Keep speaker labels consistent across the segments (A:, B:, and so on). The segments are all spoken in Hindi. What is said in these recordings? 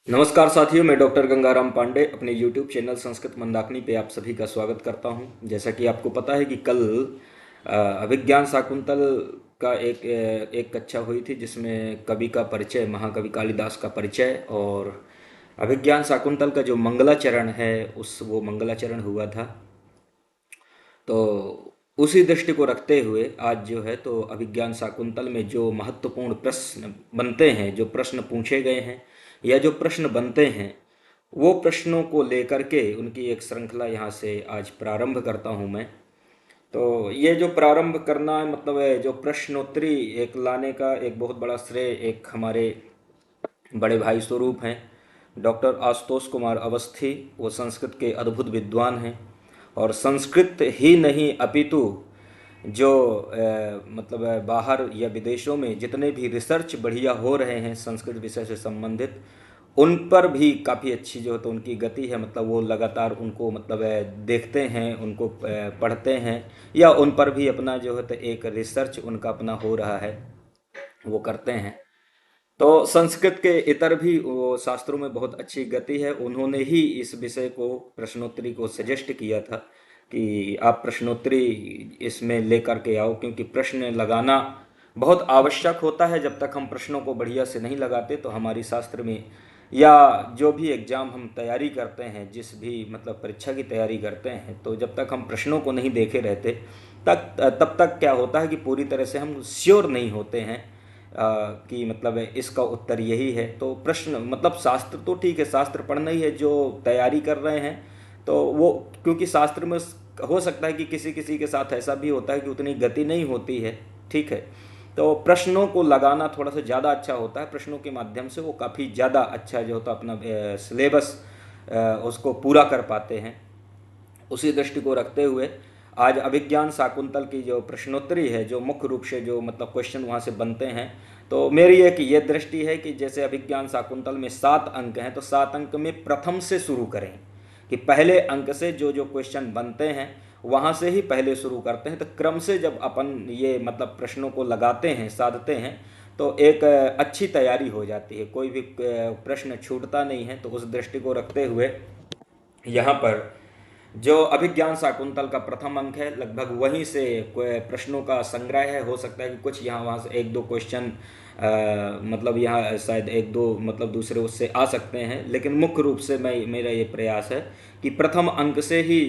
A: नमस्कार साथियों, मैं डॉक्टर गंगाराम पांडे अपने YouTube चैनल संस्कृत मंदाकिनी पे आप सभी का स्वागत करता हूं। जैसा कि आपको पता है कि कल अभिज्ञान शाकुंतल का एक कक्षा हुई थी जिसमें कवि का परिचय, महाकवि कालिदास का परिचय और अभिज्ञान शाकुंतल का जो मंगलाचरण है उस वो मंगलाचरण हुआ था। तो उसी दृष्टि को रखते हुए आज जो है तो अभिज्ञान शाकुंतल में जो महत्वपूर्ण प्रश्न बनते हैं, जो प्रश्न पूछे गए हैं या जो प्रश्न बनते हैं, वो प्रश्नों को लेकर के उनकी एक श्रृंखला यहाँ से आज प्रारंभ करता हूँ मैं। तो ये जो प्रारंभ करना है मतलब है जो प्रश्नोत्तरी एक लाने का एक बहुत बड़ा श्रेय एक हमारे बड़े भाई स्वरूप हैं डॉक्टर आशुतोष कुमार अवस्थी। वो संस्कृत के अद्भुत विद्वान हैं और संस्कृत ही नहीं अपितु जो मतलब बाहर या विदेशों में जितने भी रिसर्च बढ़िया हो रहे हैं संस्कृत विषय से संबंधित, उन पर भी काफ़ी अच्छी जो तो उनकी गति है। मतलब वो लगातार उनको मतलब देखते हैं, उनको पढ़ते हैं या उन पर भी अपना जो है तो एक रिसर्च उनका अपना हो रहा है, वो करते हैं। तो संस्कृत के इतर भी वो शास्त्रों में बहुत अच्छी गति है। उन्होंने ही इस विषय को प्रश्नोत्तरी को सजेस्ट किया था कि आप प्रश्नोत्तरी इसमें लेकर के आओ, क्योंकि प्रश्न लगाना बहुत आवश्यक होता है। जब तक हम प्रश्नों को बढ़िया से नहीं लगाते तो हमारी शास्त्र में या जो भी एग्ज़ाम हम तैयारी करते हैं, जिस भी मतलब परीक्षा की तैयारी करते हैं, तो जब तक हम प्रश्नों को नहीं देखे रहते तब तक क्या होता है कि पूरी तरह से हम श्योर नहीं होते हैं कि मतलब इसका उत्तर यही है। तो प्रश्न मतलब शास्त्र तो ठीक है, शास्त्र पढ़ना ही है। जो तैयारी कर रहे हैं तो वो, क्योंकि शास्त्र में हो सकता है कि किसी किसी के साथ ऐसा भी होता है कि उतनी गति नहीं होती है, ठीक है। तो प्रश्नों को लगाना थोड़ा सा ज़्यादा अच्छा होता है। प्रश्नों के माध्यम से वो काफ़ी ज़्यादा अच्छा जो होता है अपना सिलेबस उसको पूरा कर पाते हैं। उसी दृष्टि को रखते हुए आज अभिज्ञान शाकुंतल की जो प्रश्नोत्तरी है, जो मुख्य रूप से जो मतलब क्वेश्चन वहाँ से बनते हैं, तो मेरी एक ये दृष्टि है कि जैसे अभिज्ञान शाकुंतल में 7 अंक हैं तो 7 अंक में प्रथम से शुरू करें, कि पहले अंक से जो जो क्वेश्चन बनते हैं वहाँ से ही पहले शुरू करते हैं। तो क्रम से जब अपन ये मतलब प्रश्नों को लगाते हैं, साधते हैं, तो एक अच्छी तैयारी हो जाती है, कोई भी प्रश्न छूटता नहीं है। तो उस दृष्टि को रखते हुए यहाँ पर जो अभिज्ञान शाकुंतल का प्रथम अंक है, लगभग वहीं से प्रश्नों का संग्रह है। हो सकता है कि कुछ यहाँ वहाँ से एक दो क्वेश्चन मतलब यहाँ शायद एक दो मतलब दूसरे उससे आ सकते हैं, लेकिन मुख्य रूप से मेरा ये प्रयास है कि प्रथम अंक से ही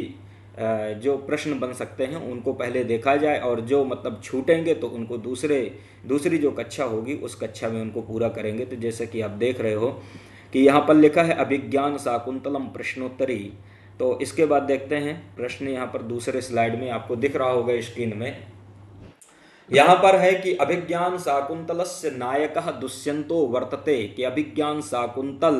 A: जो प्रश्न बन सकते हैं उनको पहले देखा जाए, और जो मतलब छूटेंगे तो उनको दूसरी जो कक्षा होगी उस कक्षा में उनको पूरा करेंगे। तो जैसे कि आप देख रहे हो कि यहाँ पर लिखा है अभिज्ञान शाकुंतलम प्रश्नोत्तरी। तो इसके बाद देखते हैं प्रश्न, यहाँ पर दूसरे स्लाइड में आपको दिख रहा होगा स्क्रीन में। यहाँ पर है कि अभिज्ञान शाकुंतलस्य नायकः दुष्यंतो वर्तते, कि अभिज्ञान शाकुंतल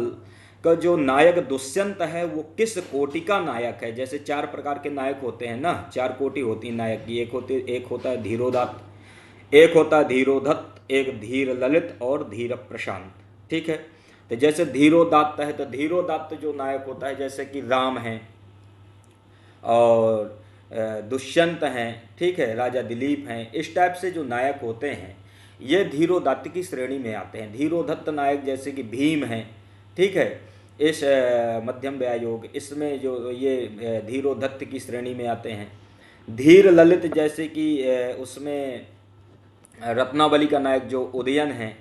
A: का जो नायक दुष्यंत है वो किस कोटि का नायक है। जैसे 4 प्रकार के नायक होते हैं ना, 4 कोटि होती है नायक की। एक होता है धीरोदात्त, एक होता है धीरोधत्त, एक धीर ललित और धीर प्रशांत, ठीक है। तो जैसे धीरोदात्त है तो धीरोदात्त जो नायक होता है जैसे कि राम है और दुष्यंत हैं, ठीक है, राजा दिलीप हैं, इस टाइप से जो नायक होते हैं ये धीरोदत्त की श्रेणी में आते हैं। धीरोदत्त नायक जैसे कि भीम हैं, ठीक है, इस मध्यम व्यायोग इसमें जो ये धीरोदत्त की श्रेणी में आते हैं। धीर ललित जैसे कि उसमें रत्नावली का नायक जो उदयन है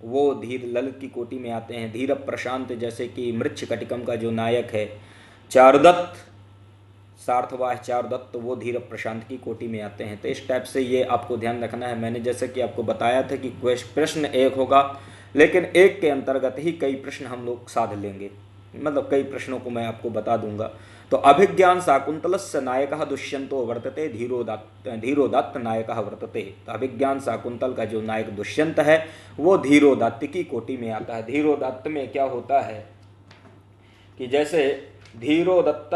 A: वो धीर ललित की कोटि में आते हैं। धीर प्रशांत जैसे कि मृच्छ कटिकम का जो नायक है चारुदत्त, सार्थवाह चारुदत्त, वो धीर प्रशांत की कोटि में आते हैं। तो इस टाइप से ये आपको ध्यान रखना है। मैंने जैसे कि आपको बताया था कि प्रश्न एक होगा, लेकिन एक के अंतर्गत ही कई प्रश्न हम लोग साध लेंगे, मतलब कई प्रश्नों को मैं आपको बता दूंगा। तो अभिज्ञान शाकुंतलस्य नायकः दुष्यंतो वर्तते, धीरोदात्त नायकः वर्तते। तो अभिज्ञान शाकुंतल का जो नायक दुष्यंत है वो धीरोदात्त की कोटि में आता है। धीरोदात्त में क्या होता है कि जैसे धीरोदत्त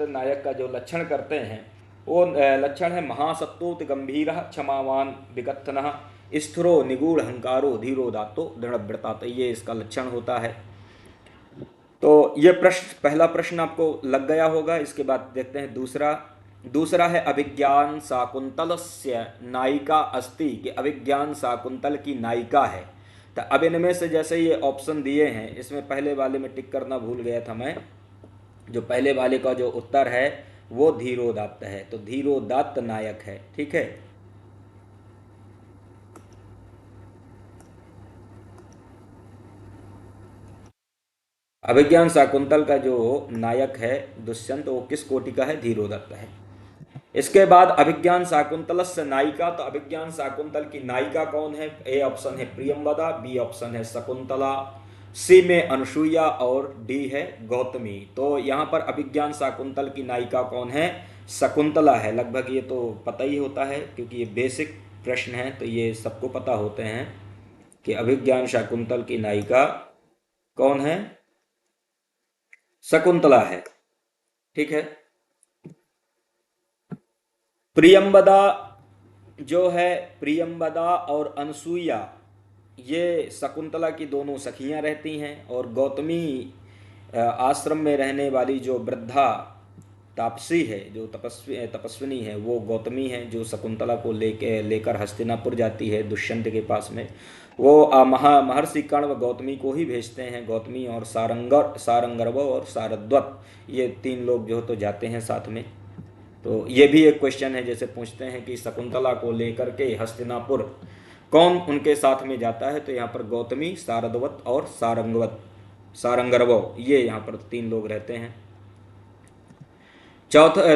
A: नायक का जो लक्षण करते हैं वो लक्षण है महासत्तोत गंभीर क्षमावान विगत्थन स्थिरो निगूढ़ अहंकारो धीरोदात्तो दृढ़व्रता। तो ये इसका लक्षण होता है। तो ये प्रश्न, पहला प्रश्न आपको लग गया होगा। इसके बाद देखते हैं दूसरा है अभिज्ञान शाकुंतलस्य नायिका अस्ति, कि अभिज्ञान शाकुंतल की नायिका है। तो अब इनमें से जैसे ये ऑप्शन दिए हैं, इसमें पहले वाले में टिक करना भूल गया था मैं। जो पहले वाले का जो उत्तर है वो धीरोदात्त है, तो धीरोदात्त नायक है। ठीक है, अभिज्ञान शाकुंतल का जो नायक है दुष्यंत, वो किस कोटि का है? धीरोदत्त है। इसके बाद अभिज्ञान शाकुंतल से नायिका, तो अभिज्ञान शाकुंतल की नायिका कौन है? ए ऑप्शन है प्रियंवदा, बी ऑप्शन है शकुंतला, सी में अनुसुईया और डी है गौतमी। तो यहाँ पर अभिज्ञान शाकुंतल की नायिका कौन है? शकुंतला है। लगभग ये तो पता ही होता है क्योंकि ये बेसिक प्रश्न है, तो ये सबको पता होते हैं कि अभिज्ञान शाकुंतल की नायिका कौन है? शकुंतला है। ठीक है, प्रियंवदा जो है, प्रियंवदा और अनसुईया ये शकुंतला की दोनों सखियां रहती हैं, और गौतमी आश्रम में रहने वाली जो वृद्धा तापसी है, जो तपस्विनी है, वो गौतमी है, जो शकुंतला को लेकर हस्तिनापुर जाती है दुष्यंत के पास में। वो महर्षि कण्व गौतमी को ही भेजते हैं। गौतमी और सारंगर्व और सारद्वत, ये तीन लोग जो तो जाते हैं साथ में। तो ये भी एक क्वेश्चन है, जैसे पूछते हैं कि शकुंतला को लेकर के हस्तिनापुर कौन उनके साथ में जाता है, तो यहाँ पर गौतमी, सारद्वत और सारंगर्व, ये यहाँ पर तीन लोग रहते हैं।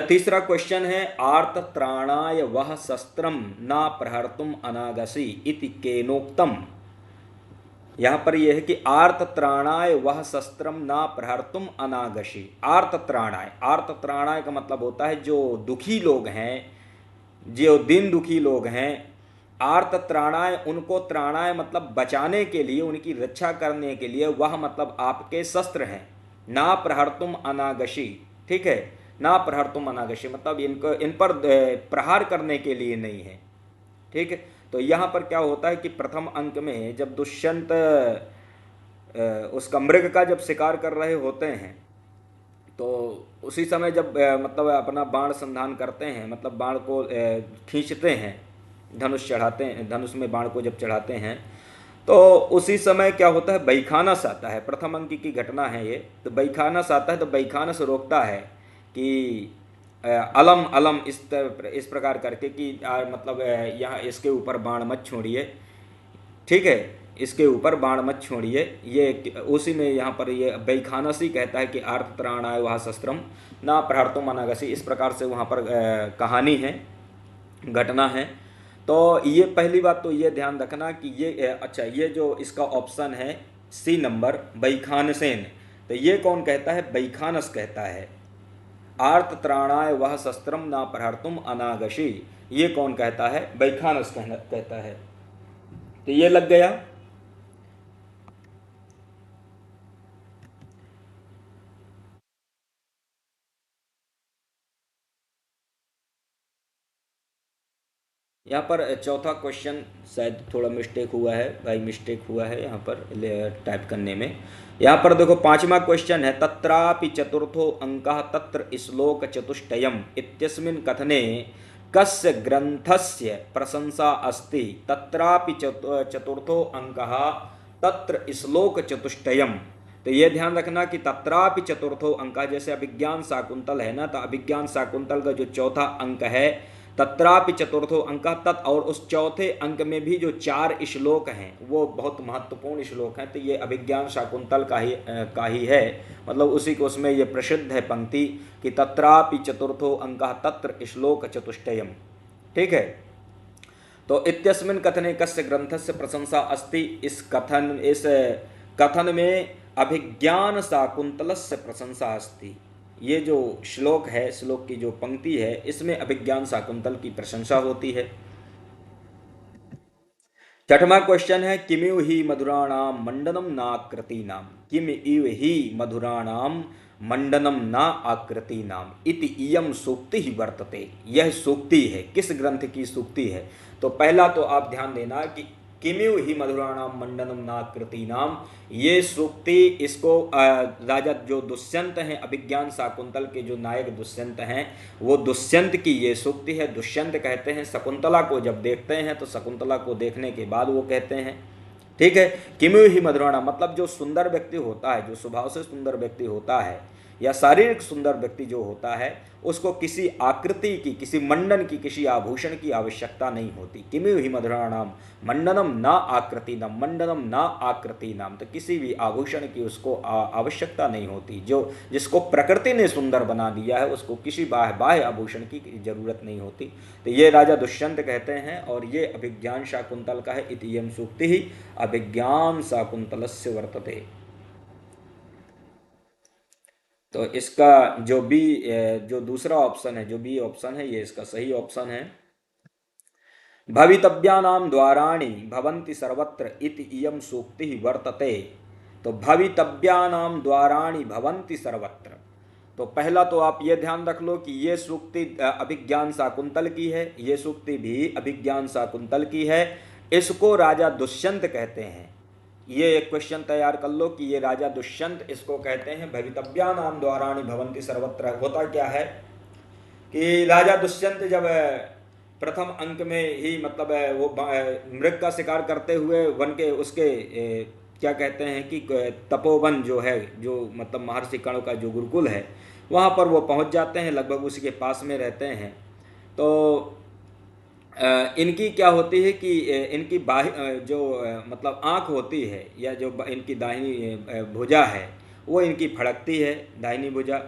A: तीसरा क्वेश्चन है, आर्त त्राणाय वह शस्त्रम ना प्रहर्तुम अनागसी इति केनोक्तम। यहाँ पर यह है कि आर्त त्राणाय वह शस्त्रम ना प्रहर्तुम अनागसी। आर्त त्राणाय, आर्त त्राणाय का मतलब होता है जो दुखी लोग हैं, जो दिन दुखी लोग हैं। आर्त त्राणाय, उनको त्राणाय मतलब बचाने के लिए, उनकी रक्षा करने के लिए, वह मतलब आपके शस्त्र हैं। ना प्रहर्तुम अनागसी, ठीक है, ना प्रहर्तुम अनागसी मतलब इनको, इन पर प्रहार करने के लिए नहीं है। ठीक है, तो यहाँ पर क्या होता है कि प्रथम अंक में जब दुष्यंत उसका मृग का जब शिकार कर रहे होते हैं, तो उसी समय जब मतलब अपना बाण संधान करते हैं, मतलब बाण को खींचते हैं, धनुष चढ़ाते हैं, धनुष में बाण को जब चढ़ाते हैं, तो उसी समय क्या होता है, बैखानस आता है। प्रथम अंक की घटना है ये। तो बैखानस आता है, तो बैखानस रोकता है कि अलम अलम इस प्रकार करके कि मतलब यहाँ इसके ऊपर बाण मत छोड़िए। ठीक है, इसके ऊपर बाण मत छोड़िए। ये उसी में यहाँ पर ये बैखानस ही कहता है कि आर्त त्राणाय वह शस्त्रम ना प्रहर्तुम अनागसी, इस प्रकार से वहाँ पर कहानी है, घटना है। तो ये पहली बात तो ये ध्यान रखना कि ये अच्छा, ये जो इसका ऑप्शन है सी नंबर बैखानसेन, तो ये कौन कहता है? बैखानस कहता है। आर्त त्राणाय वह शस्त्रम ना प्रहर्तुम अनागशी, ये कौन कहता है? बैखानस कहता है। तो ये लग गया। यहाँ पर चौथा क्वेश्चन शायद थोड़ा मिस्टेक हुआ है भाई, मिस्टेक हुआ है यहाँ पर टाइप करने में। यहाँ पर देखो पांचवा क्वेश्चन है, तत्रापि चतुर्थो अंकः तत्र श्लोक चतुष्टयम् इत्यस्मिन् कथने कस्य ग्रंथस्य प्रशंसा अस्ति? तत्रापि चतुर्थो अंकः तत्र श्लोक चतुष्टयम्। तो ये ध्यान रखना कि तत्रापि चतुर्थो अंक, जैसे अभिज्ञान शाकुंतल है ना, तो अभिज्ञान शाकुंतल का जो चौथा अंक है तत्रापि चतुर्थो अंक, तत्, और उस चौथे अंक में भी जो 4 श्लोक हैं वो बहुत महत्वपूर्ण श्लोक हैं। तो ये अभिज्ञान शाकुंतल का ही है, मतलब उसी को, उसमें ये प्रसिद्ध है पंक्ति कि तत्रापि चतुर्थो अंक तत्र श्लोक चतुष्टयम्। ठीक है, तो इत्यस्मिन् कथने कस्य ग्रंथस्य प्रशंसा अस्ति, इस कथन में अभिज्ञान शाकुंतलस्य प्रशंसा अस्ति। ये जो श्लोक है, श्लोक की जो पंक्ति है, इसमें अभिज्ञान शाकुंतल की प्रशंसा होती है। छठवां क्वेश्चन है, किमिव ही मधुराणाम मंडनम न आकृति नाम। किम इव ही मधुराणाम मंडनम न आकृति नाम इति इयम सूक्ति ही वर्तते। यह सूक्ति है, किस ग्रंथ की सूक्ति है? तो पहला तो आप ध्यान देना कि किमिव ही मधुराणाम मंडनम नाकृति नाम, ये सूक्ति, इसको राजा जो दुष्यंत हैं, अभिज्ञान शाकुंतल के जो नायक दुष्यंत हैं, वो दुष्यंत की ये सूक्ति है। दुष्यंत कहते हैं शकुंतला को जब देखते हैं, तो शकुंतला को देखने के बाद वो कहते हैं ठीक है। किमु ही मधुराणाम मतलब जो सुंदर व्यक्ति होता है, जो स्वभाव से सुंदर व्यक्ति होता है या शारीरिक सुंदर व्यक्ति जो होता है, उसको किसी आकृति की, किसी मंडन की, किसी आभूषण की आवश्यकता नहीं होती। किमु ही मधुराणाम मंडनम ना आकृति नाम, मंडनम ना आकृति नाम, तो किसी भी आभूषण की उसको आवश्यकता नहीं होती। जो जिसको प्रकृति ने सुंदर बना दिया है उसको किसी बाह्य आभूषण की जरूरत नहीं होती। तो ये राजा दुष्यंत कहते हैं, और ये अभिज्ञान शाकुंतल का है। इतियम सूक्ति ही अभिज्ञान शाकुंतलस्य वर्तते। तो इसका जो बी, जो दूसरा ऑप्शन है, जो बी ऑप्शन है, ये इसका सही ऑप्शन है। भवितव्यानाम द्वाराणि भवन्ति सर्वत्र इति इयं सूक्ति वर्तते। तो भवितव्यानाम द्वाराणि भवन्ति सर्वत्र, तो पहला तो आप ये ध्यान रख लो कि ये सूक्ति अभिज्ञान शाकुंतल की है, ये सूक्ति भी अभिज्ञान शाकुंतल की है। इसको राजा दुष्यंत कहते हैं। ये एक क्वेश्चन तैयार कर लो कि ये राजा दुष्यंत इसको कहते हैं भवितव्यानाम द्वाराणि भवन्ति सर्वत्र। होता क्या है कि राजा दुष्यंत जब प्रथम अंक में ही मतलब वो मृग का शिकार करते हुए वन के उसके क्या कहते हैं कि तपोवन जो है, जो मतलब महर्षि कर्ण का जो गुरुकुल है, वहाँ पर वो पहुँच जाते हैं, लगभग उसी के पास में रहते हैं। तो इनकी क्या होती है कि इनकी जो मतलब आँख होती है, या जो इनकी दाहिनी भुजा है, वो इनकी फड़कती है, दाहिनी भुजा।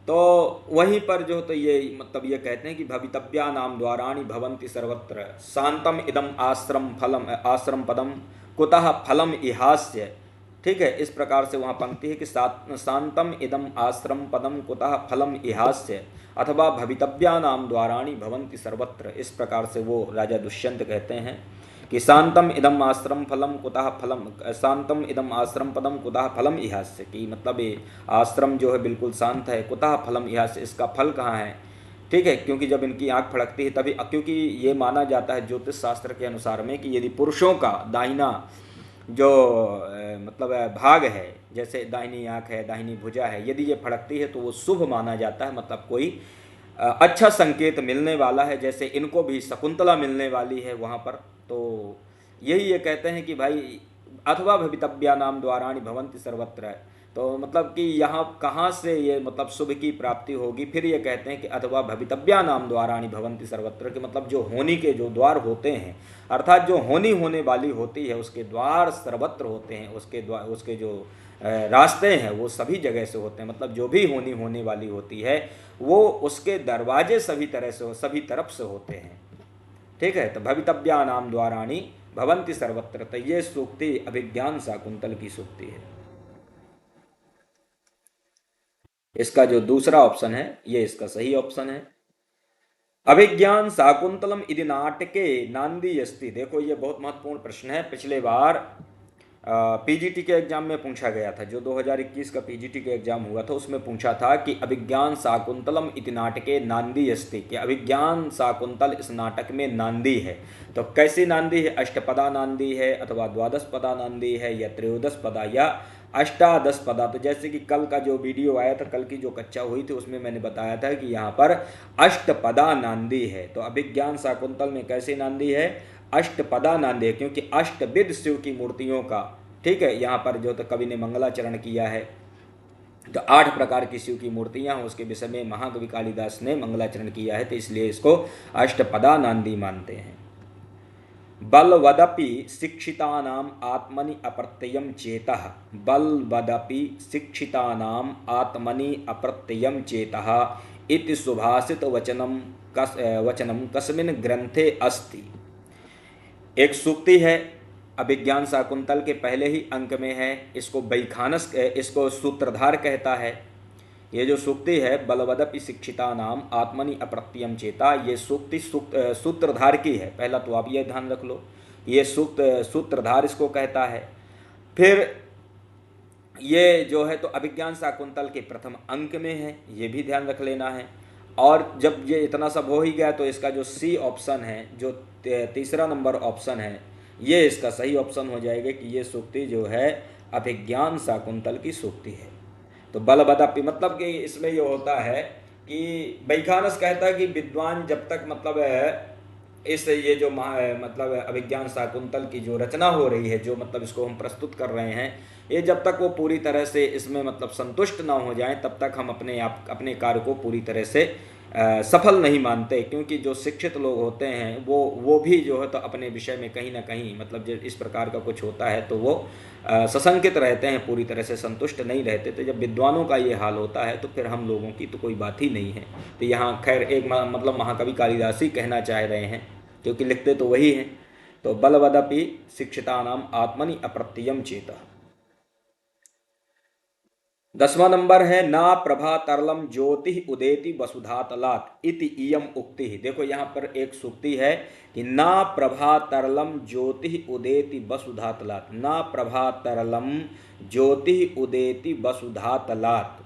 A: तो वहीं पर जो, तो ये मतलब ये कहते हैं कि भवितव्या नाम द्वाराणि भवन्ति सर्वत्र शांतम इदम आश्रम फलम आश्रम पदम कुतः फलम इहास्य। ठीक है, इस प्रकार से वहाँ पंक्ति है कि शांतम इदम आश्रम पदम कुतः फलम इहास्य, अथवा भवितव्या नाम द्वाराणि भवन्ति सर्वत्र। इस प्रकार से वो राजा दुष्यंत कहते हैं कि शांतम इदम आश्रम फलम कुतः फलम, शांतम इदम आश्रम पदम कुतः फलम इहास्य, कि मतलब ये आश्रम जो है बिल्कुल शांत है, कुतः फलम इहास्य, इसका फल कहाँ है। ठीक है, क्योंकि जब इनकी आंख फड़कती है तभी, क्योंकि ये माना जाता है ज्योतिष शास्त्र के अनुसार में कि यदि पुरुषों का दाहिना जो मतलब भाग है, जैसे दाहिनी आंख है, दाहिनी भुजा है, यदि ये फड़कती है तो वो शुभ माना जाता है, मतलब कोई अच्छा संकेत मिलने वाला है, जैसे इनको भी शकुंतला मिलने वाली है वहाँ पर। तो यही ये कहते हैं कि भाई अथवा भवितव्या नाम द्वाराणि भवन्ति सर्वत्र, तो मतलब कि यहाँ कहाँ से ये मतलब शुभ की प्राप्ति होगी। फिर ये कहते हैं कि अथवा भवितव्या नाम द्वाराणि भवन्ति सर्वत्र, कि मतलब जो होनी के जो द्वार होते हैं, अर्थात जो होनी होने वाली होती है उसके द्वार सर्वत्र होते हैं, उसके द्वार, उसके जो रास्ते हैं वो सभी जगह से होते हैं, मतलब जो भी होनी होने वाली होती है वो उसके दरवाजे सभी तरह से, सभी तरफ से होते हैं। ठीक है, तो भवितव्या नाम द्वाराणि भवन्ति सर्वत्र, तो ये सूक्ति अभिज्ञान शाकुंतल की सूक्ति है। इसका जो दूसरा ऑप्शन है ये इसका सही ऑप्शन है। अभिज्ञान शाकुंतलम इति नाटके नांदी अस्ति। देखो ये बहुत महत्वपूर्ण प्रश्न है, पिछले बार पीजीटी के एग्जाम में पूछा गया था, जो 2021 का पीजीटी के एग्जाम हुआ था उसमें पूछा था कि अभिज्ञान शाकुंतलम इति नाटके नांदी अस्ति, कि अभिज्ञान शाकुंतल इस नाटक में नांदी है। तो कैसी नांदी है, अष्टपदा नांदी है, अथवा द्वादश पदा नांदी है, या त्रयोदश पदा, या अष्टादश पदा। तो जैसे कि कल का जो वीडियो आया था, कल की जो कक्षा हुई थी उसमें मैंने बताया था कि यहाँ पर अष्टपदा नांदी है। तो अभिज्ञान शाकुंतल में कैसी नांदी है, अष्टपदा नांदी है, क्योंकि अष्टविध शिव की मूर्तियों का, ठीक है, यहाँ पर जो तो कवि ने मंगलाचरण किया है, तो 8 प्रकार की शिव की मूर्तियाँ हैं, उसके विषय में महाकवि कालिदास ने मंगलाचरण किया है, तो इसलिए इसको अष्टपदा नांदी मानते हैं। बलवदपि शिक्षितानाम आत्मनि अप्रत्ययम चेतः, बलवदपि शिक्षितानाम आत्मनि अप्रत्ययम चेतः इति सुभाषित वचनम कस्मिन् ग्रंथे अस्ति। एक सूक्ति है, अभिज्ञान शाकुंतल के पहले ही अंक में है, इसको बैखानस, इसको सूत्रधार कहता है। ये जो सूक्ति है बलवदपि शिक्षिता नाम आत्मनि अप्रत्ययम चेता, ये सूक्ति सूत्रधार की है। पहला तो आप ये ध्यान रख लो, ये सूत्रधार इसको कहता है। फिर ये जो है तो अभिज्ञान शाकुंतल के प्रथम अंक में है, ये भी ध्यान रख लेना है। और जब ये इतना सब हो ही गया तो इसका जो सी ऑप्शन है, जो तीसरा नंबर ऑप्शन है, ये इसका सही ऑप्शन हो जाएगा कि ये सूक्ति जो है अभिज्ञान शाकुंतल की सूक्ति है। तो बलवदपि मतलब कि इसमें ये होता है कि बैखानस कहता है कि विद्वान जब तक मतलब इस ये जो मतलब अभिज्ञान शाकुंतल की जो रचना हो रही है, जो मतलब इसको हम प्रस्तुत कर रहे हैं, ये जब तक वो पूरी तरह से इसमें मतलब संतुष्ट ना हो जाए तब तक हम अपने कार्य को पूरी तरह से सफल नहीं मानते। क्योंकि जो शिक्षित लोग होते हैं वो भी जो है तो अपने विषय में कहीं ना कहीं मतलब जब इस प्रकार का कुछ होता है तो वो सशंकित रहते हैं, पूरी तरह से संतुष्ट नहीं रहते। तो जब विद्वानों का ये हाल होता है तो फिर हम लोगों की तो कोई बात ही नहीं है। तो यहाँ खैर एक मतलब महाकवि कालिदास ही कहना चाह रहे हैं, क्योंकि लिखते तो वही हैं। तो बलवदपि शिक्षितानाम आत्मनि अप्रत्ययम चेता। 10वां नंबर है ना प्रभा तरलम ज्योति उदेति वसुधातलात् इति इयम उक्ति। देखो यहाँ पर एक सूक्ति है कि ना प्रभा तरलम ज्योति उदेति वसुधातलात्, ना प्रभा तरलम ज्योति उदेति वसुधातलात्।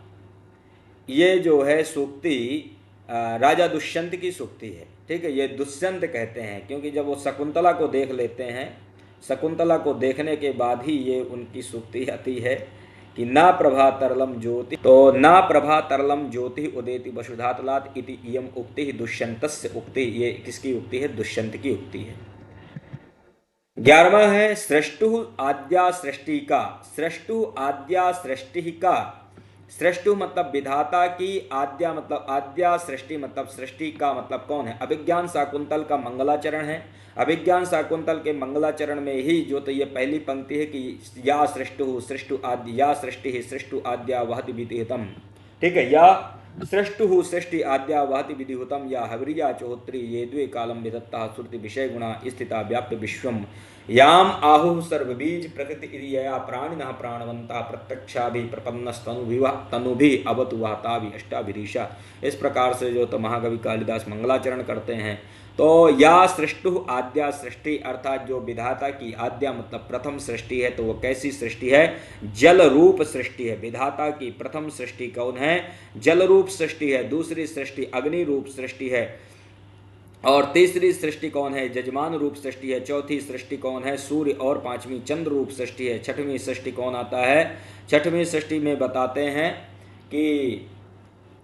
A: ये जो है सूक्ति राजा दुष्यंत की सूक्ति है। ठीक है, ये दुष्यंत कहते हैं क्योंकि जब वो शकुंतला को देख लेते हैं, शकुंतला को देखने के बाद ही ये उनकी सूक्ति आती है कि ना प्रभा तरलम ज्योति। तो ना प्रभा तरलम ज्योति उदेति वसुधातलात् इति इयम उक्ति दुष्यंतस्य उक्ति। ये किसकी उक्ति है? दुष्यंत की उक्ति है। 11वां है सृष्टु आद्या सृष्टि का। सृष्टु आद्या सृष्टि का, सृष्टु मतलब विधाता की, आद्या मतलब आद्या, सृष्टि मतलब सृष्टि का मतलब कौन है? अभिज्ञान शाकुंतल का मंगलाचरण है। अभिज्ञान शाकुंतल के मंगलाचरण में ही जो तो ये पहली पंक्ति है कि या सृष्टु सृष्टु आद्य, या सृष्टि सृष्टु आद्या वहति विधिहुतम। ठीक है, या सृष्टु सृष्टि आद्या वहति विधिहुतम, या हव्रिया चोहोत्री ये द्वे कालम विदत्ता श्रुति विषय गुणा स्थिता व्याप्य विश्वम याम आहुः सर्वबीज प्रकृति इरिया प्राणिनः प्राणवंता प्रत्यक्षाभि प्रपन्नस्तनुभिः तनुभिः अवतु वाताभि अष्टाभिरीशा। इस प्रकार से जो तो महाकवि कालिदास मंगलाचरण करते हैं। तो या सृष्टु आद्या सृष्टि अर्थात जो विधाता की आद्या मतलब प्रथम सृष्टि है, तो वो कैसी सृष्टि है? जल रूप सृष्टि है। विधाता की प्रथम सृष्टि कौन है? जल रूप सृष्टि है। दूसरी सृष्टि अग्नि रूप सृष्टि है। और तीसरी सृष्टि कौन है? जजमान रूप सृष्टि है। चौथी सृष्टि कौन है? सूर्य। और पांचवी चंद्र रूप सृष्टि है। छठवीं सृष्टि कौन आता है? छठवीं सृष्टि में बताते हैं कि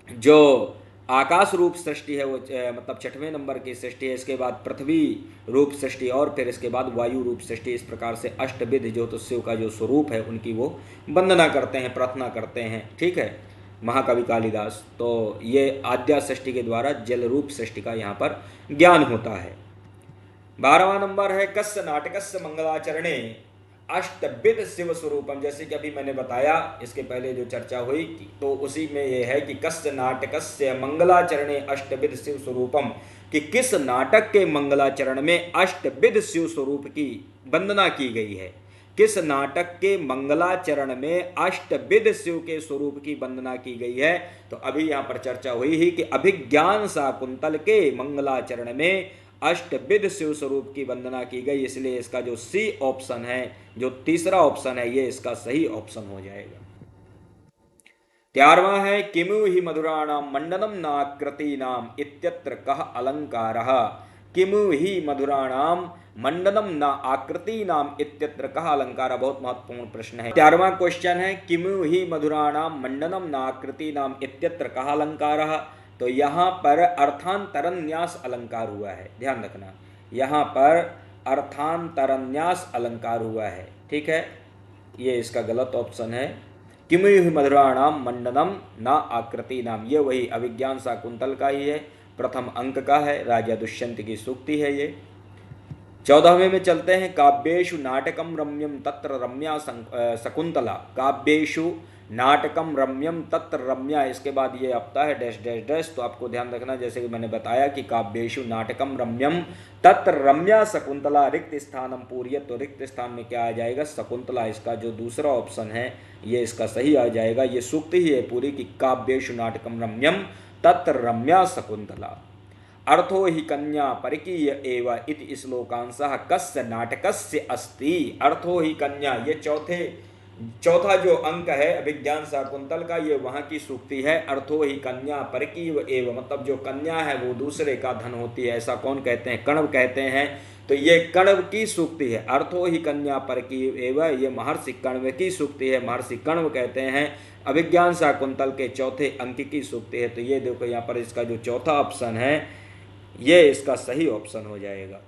A: जो आकाश रूप सृष्टि है वो मतलब छठवें नंबर की सृष्टि है। इसके बाद पृथ्वी रूप सृष्टि और फिर इसके बाद वायु रूप सृष्टि। इस प्रकार से अष्टविध जो तो शिव का जो स्वरूप है उनकी वो वंदना करते हैं, प्रार्थना करते हैं। ठीक है, महाकवि कालिदास। तो ये आद्या सृष्टि के द्वारा जल रूप सृष्टि का यहाँ पर ज्ञान होता है। 12वां नंबर है कस्य नाटकस्य मंगलाचरणे अष्टविध शिव स्वरूपम। जैसे कि अभी मैंने बताया, इसके पहले जो चर्चा हुई तो उसी में ये है कि कस्य नाटकस्य मंगलाचरणे अष्टविध शिव स्वरूपम, कि किस नाटक के मंगलाचरण में अष्टविध शिव स्वरूप की वंदना की गई है। किस नाटक के मंगलाचरण में अष्टविध शिव के स्वरूप की वंदना की गई है? तो अभी यहाँ पर चर्चा हुई ही कि अभिज्ञान शाकुंतल के मंगलाचरण में अष्टविध शिव स्वरूप की वंदना की गई। इसलिए इसका जो सी ऑप्शन है, जो तीसरा ऑप्शन है, ये इसका सही ऑप्शन हो जाएगा। 13वां है किमु हि मधुराणाम मंडनम नाकृतीनाम इत्यत्र कः अलंकारः। किमु हि मधुराणाम मंडनम न आकृति नाम इत्यत्र कः अलंकार। बहुत महत्वपूर्ण प्रश्न है। 13वां क्वेश्चन है किमु हि मधुराणाम मंडनम न आकृति नाम इत्यत्र कः अलंकारः। तो यहाँ पर अर्थांतरन्यास अलंकार हुआ है, ध्यान रखना। यहाँ पर अर्थांतरन्यास अलंकार हुआ है। ठीक है, ये इसका गलत ऑप्शन है। किमु हि मधुराणाम मंडनम न आकृति नाम, ये वही अभिज्ञान शाकुंतल का ही है, प्रथम अंक का है, राजा दुष्यंत की सूक्ति है ये। 14वें में चलते हैं काव्येषु नाटकम रम्यम तत्र रम्या शकुंतला। काव्येषु नाटकम रम्यम तत्र रम्या, इसके बाद ये आता है डैश डैश डैश। तो आपको ध्यान रखना, जैसे कि मैंने बताया कि काव्येषु नाटकम रम्यम तत्र रम्या शकुंतला रिक्त स्थानम पूर्य। तो रिक्त स्थान में क्या आ जाएगा? शकुंतला। इसका जो दूसरा ऑप्शन है ये इसका सही आ जाएगा। ये सूक्ति ही है पूरी कि काव्येषु नाटकम रम्यम तत्र रम्या शकुंतला। अर्थो हि कन्या परिकीय एव इति श्लोकांशः कस्य नाटकस्य अस्ति। अर्थो हि कन्या, ये चौथा जो अंक है अभिज्ञान शाकुंतल का, ये वहाँ की सूक्ति है। अर्थो ही कन्या परकीव एव, मतलब जो कन्या है वो दूसरे का धन होती है, ऐसा कौन कहते हैं? कण्व कहते हैं। तो ये कण्व की सूक्ति है। अर्थो ही कन्या परकीव एव, ये महर्षि कण्व की सूक्ति है। महर्षि कण्व कहते हैं अभिज्ञान शाकुंतल के चौथे अंक की सूक्ति है। तो ये देखो यहाँ पर इसका जो चौथा ऑप्शन है ये इसका सही ऑप्शन हो जाएगा।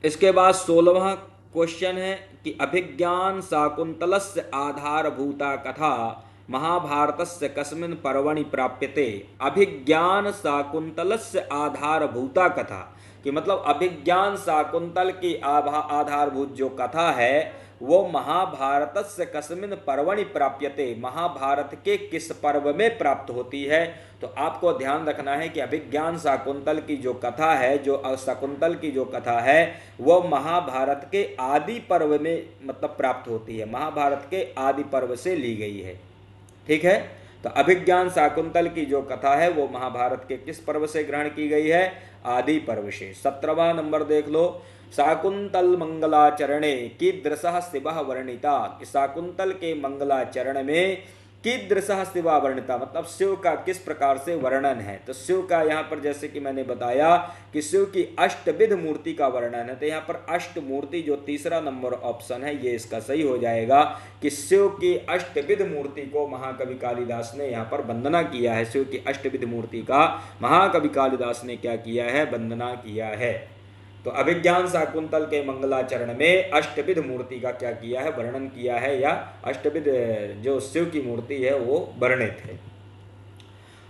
A: इसके बाद 16वां क्वेश्चन है कि अभिज्ञान शाकुंतलस्य आधारभूता कथा महाभारतस्य कस्मिन् पर्वणि प्राप्यते। अभिज्ञान शाकुंतलस्य आधारभूता कथा कि मतलब अभिज्ञान शाकुंतल की आधारभूत जो कथा है वो महाभारतस्य कस्मिन् पर्वणि प्राप्यते, महाभारत के किस पर्व में प्राप्त होती है। तो आपको ध्यान रखना है कि अभिज्ञान शाकुंतल की जो कथा है, जो शाकुंतल की जो कथा है वो महाभारत के आदि पर्व में मतलब प्राप्त होती है, महाभारत के आदि पर्व से ली गई है। ठीक है, तो अभिज्ञान शाकुंतल की जो कथा है वो महाभारत के किस पर्व से ग्रहण की गई है? आदि पर्व से। 17वां नंबर देख लो, शाकुंतल मंगलाचरणे कीदृशः शिवः वर्णिता। शाकुंतल के मंगलाचरण में कीदृशः शिवा वर्णिता मतलब शिव का किस प्रकार से वर्णन है। तो शिव का यहाँ पर जैसे कि मैंने बताया कि शिव की अष्टविध मूर्ति का वर्णन है, तो यहाँ पर अष्ट मूर्ति जो तीसरा नंबर ऑप्शन है ये इसका सही हो जाएगा कि शिव की अष्टविध मूर्ति को महाकवि कालिदास ने यहाँ पर वंदना किया है। शिव की अष्टविध मूर्ति का महाकवि कालिदास ने क्या किया है? वंदना किया है। तो अभिज्ञान शाकुंतल के मंगलाचरण में अष्टविध मूर्ति का क्या किया है? वर्णन किया है, या अष्टविध जो शिव की मूर्ति है वो वर्णित है।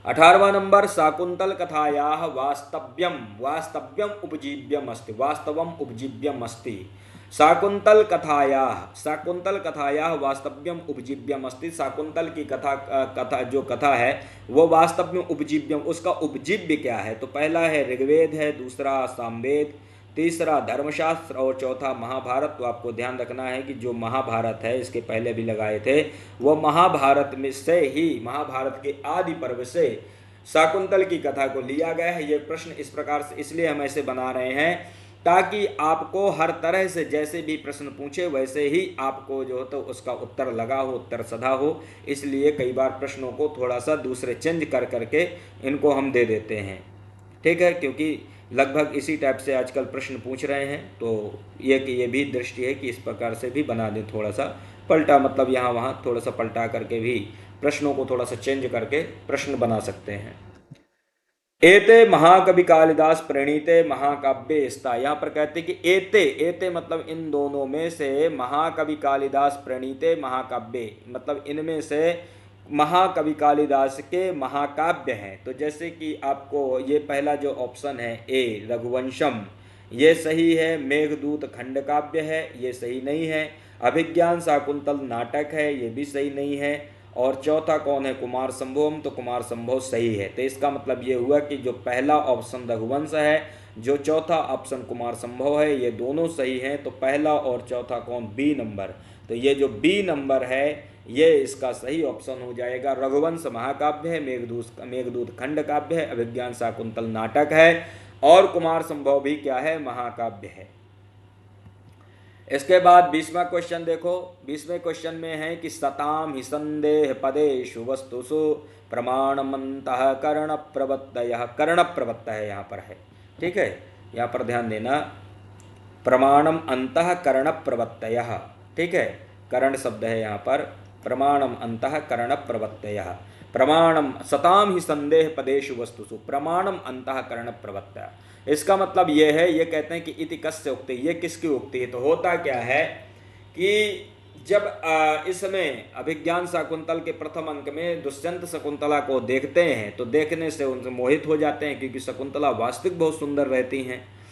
A: 18वां नंबर, शाकुंतल कथायाः वास्तव्यम वास्तव्यम उपजीव्यम अस्ति, वास्तवम उपजीव्यम अस्ति। शाकुंतल कथायाः वास्तव्यम उपजीव्यम अस्ति। शाकुंतल की कथा जो कथा है वो वास्तव में उपजीव्यम, उसका उपजीव्य क्या है? तो पहला है ऋग्वेद है, दूसरा सामवेद, तीसरा धर्मशास्त्र और चौथा महाभारत। तो आपको ध्यान रखना है कि जो महाभारत है, इसके पहले भी लगाए थे, वो महाभारत में से ही, महाभारत के आदि पर्व से शाकुंतल की कथा को लिया गया है। ये प्रश्न इस प्रकार से इसलिए हम ऐसे बना रहे हैं ताकि आपको हर तरह से जैसे भी प्रश्न पूछे वैसे ही आपको जो हो तो उसका उत्तर लगा हो, उत्तर सधा हो। इसलिए कई बार प्रश्नों को थोड़ा सा दूसरे चेंज कर करके इनको हम दे देते हैं। ठीक है, क्योंकि लगभग इसी टाइप से आजकल प्रश्न पूछ रहे हैं, तो ये भी दृष्टि है कि इस प्रकार से भी बना दें, थोड़ा सा पलटा, मतलब यहाँ वहाँ थोड़ा सा पलटा करके भी प्रश्नों को थोड़ा सा चेंज करके प्रश्न बना सकते हैं। एते महाकवि कालिदास प्रणीते महाकाव्य स्था, यहाँ पर कहते हैं कि एते मतलब इन दोनों में से महाकवि कालिदास प्रणीते महाकाव्य मतलब इनमें से महाकवि कालिदास के महाकाव्य हैं। तो जैसे कि आपको ये पहला जो ऑप्शन है ए रघुवंशम, ये सही है। मेघदूत खंड काव्य है, ये सही नहीं है। अभिज्ञान शाकुंतल नाटक है, ये भी सही नहीं है। और चौथा कौन है? कुमार संभवम, तो कुमार संभव सही है। तो इसका मतलब ये हुआ कि जो पहला ऑप्शन रघुवंश है, जो चौथा ऑप्शन कुमार संभव है, ये दोनों सही हैं। तो पहला और चौथा कौन? B number. तो ये जो बी नंबर है ये इसका सही ऑप्शन हो जाएगा। रघुवंश महाकाव्य है, मेघदूत खंड काव्य है, अभिज्ञान शाकुंतल नाटक है, और कुमार संभव भी क्या है? महाकाव्य है। इसके बाद 20वां क्वेश्चन देखो। 20वें क्वेश्चन में है कि सताम हि संदेह पदेषु वस्तुषु प्रमाणमन्तः कर्ण प्रवत्तयः, कर्ण प्रवत्तः यहाँ पर है। ठीक है, यहाँ पर ध्यान देना, प्रमाणम अंतः कर्ण प्रवत्तयः। ठीक है, कर्ण शब्द है यहाँ पर, प्रमाणम अंतः कर्ण प्रवत्तयः। प्रमाणम सताम ही संदेह पदेषु वस्तुषु, प्रमाणम अंतः कर्ण प्रवत्तयः। इसका मतलब ये है, ये कहते हैं कि इति कस्य उक्ति, ये किसकी उक्ति है? तो होता क्या है कि जब इसमें अभिज्ञान शाकुंतल के प्रथम अंक में दुष्यंत शकुंतला को देखते हैं तो देखने से उनसे मोहित हो जाते हैं, क्योंकि शकुंतला वास्तविक बहुत सुंदर रहती हैं।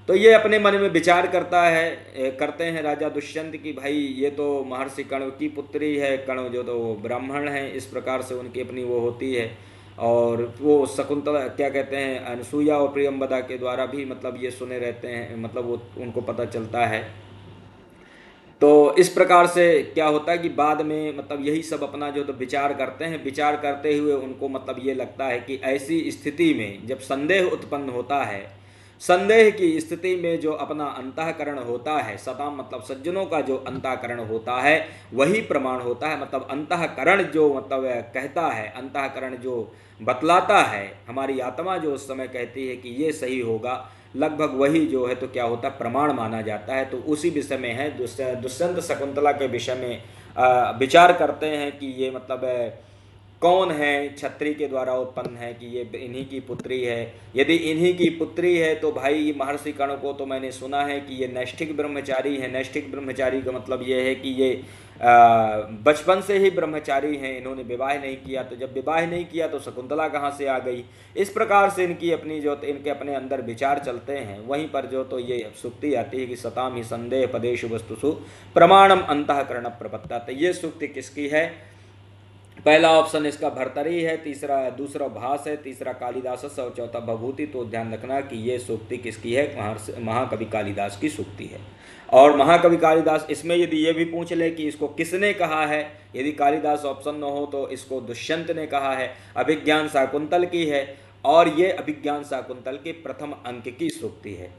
A: तो ये अपने मन में विचार करते हैं राजा दुष्यंत की, भाई ये तो महर्षि कण्व की पुत्री है, कण्व जो तो ब्राह्मण है, इस प्रकार से उनकी अपनी वो होती है। और वो शकुंतला क्या कहते हैं, अनसुईया और प्रियंवदा के द्वारा भी मतलब ये सुने रहते हैं, मतलब वो उनको पता चलता है। तो इस प्रकार से क्या होता है कि बाद में मतलब यही सब अपना जो तो विचार करते हैं, विचार करते हुए उनको मतलब ये लगता है कि ऐसी स्थिति में जब संदेह उत्पन्न होता है, संदेह की स्थिति में जो अपना अंतःकरण होता है, सताम मतलब सज्जनों का जो अंतःकरण होता है वही प्रमाण होता है। मतलब अंतःकरण जो मतलब कहता है, अंतःकरण जो बतलाता है, हमारी आत्मा जो उस समय कहती है कि ये सही होगा, लगभग वही जो है तो क्या होता है? प्रमाण माना जाता है। तो उसी विषय में है, दुष्यंत शकुंतला के विषय में विचार करते हैं कि ये मतलब कौन है क्षत्रिय के द्वारा उत्पन्न है, कि ये इन्हीं की पुत्री है। यदि इन्हीं की पुत्री है तो भाई महर्षि कर्ण को तो मैंने सुना है कि ये नैष्ठिक ब्रह्मचारी है। नैष्ठिक ब्रह्मचारी का मतलब ये है कि ये बचपन से ही ब्रह्मचारी हैं, इन्होंने विवाह नहीं किया। तो जब विवाह नहीं किया तो शकुंतला कहाँ से आ गई। इस प्रकार से इनकी अपनी जो इनके अपने अंदर विचार चलते हैं। वहीं पर जो तो ये सूक्ति आती है कि सताम ही संदेह पदेशु वस्तुषु प्रमाणम अंतःकरण प्रपत्ता। तो ये सूक्ति किसकी है? पहला ऑप्शन इसका भर्तरी है, दूसरा भास है, तीसरा कालिदास और चौथा भभूति। तो ध्यान रखना कि ये सूक्ति किसकी है? महाकवि कालिदास की सूक्ति है। और महाकवि कालिदास, इसमें यदि ये भी पूछ ले कि इसको किसने कहा है, यदि कालिदास ऑप्शन न हो तो इसको दुष्यंत ने कहा है। अभिज्ञान शाकुंतल की है और ये अभिज्ञान शाकुंतल के प्रथम अंक की सूक्ति है।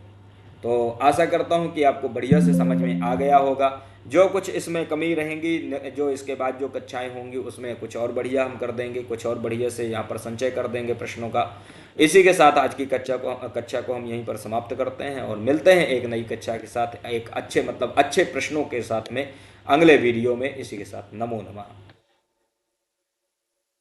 A: तो आशा करता हूँ कि आपको बढ़िया से समझ में आ गया होगा। जो कुछ इसमें कमी रहेंगी, जो इसके बाद जो कक्षाएं होंगी उसमें कुछ और बढ़िया हम कर देंगे, कुछ और बढ़िया से यहाँ पर संचय कर देंगे प्रश्नों का। इसी के साथ आज की कक्षा को हम यहीं पर समाप्त करते हैं और मिलते हैं एक नई कक्षा के साथ, एक अच्छे प्रश्नों के साथ में अगले वीडियो में। इसी के साथ नमो नमः।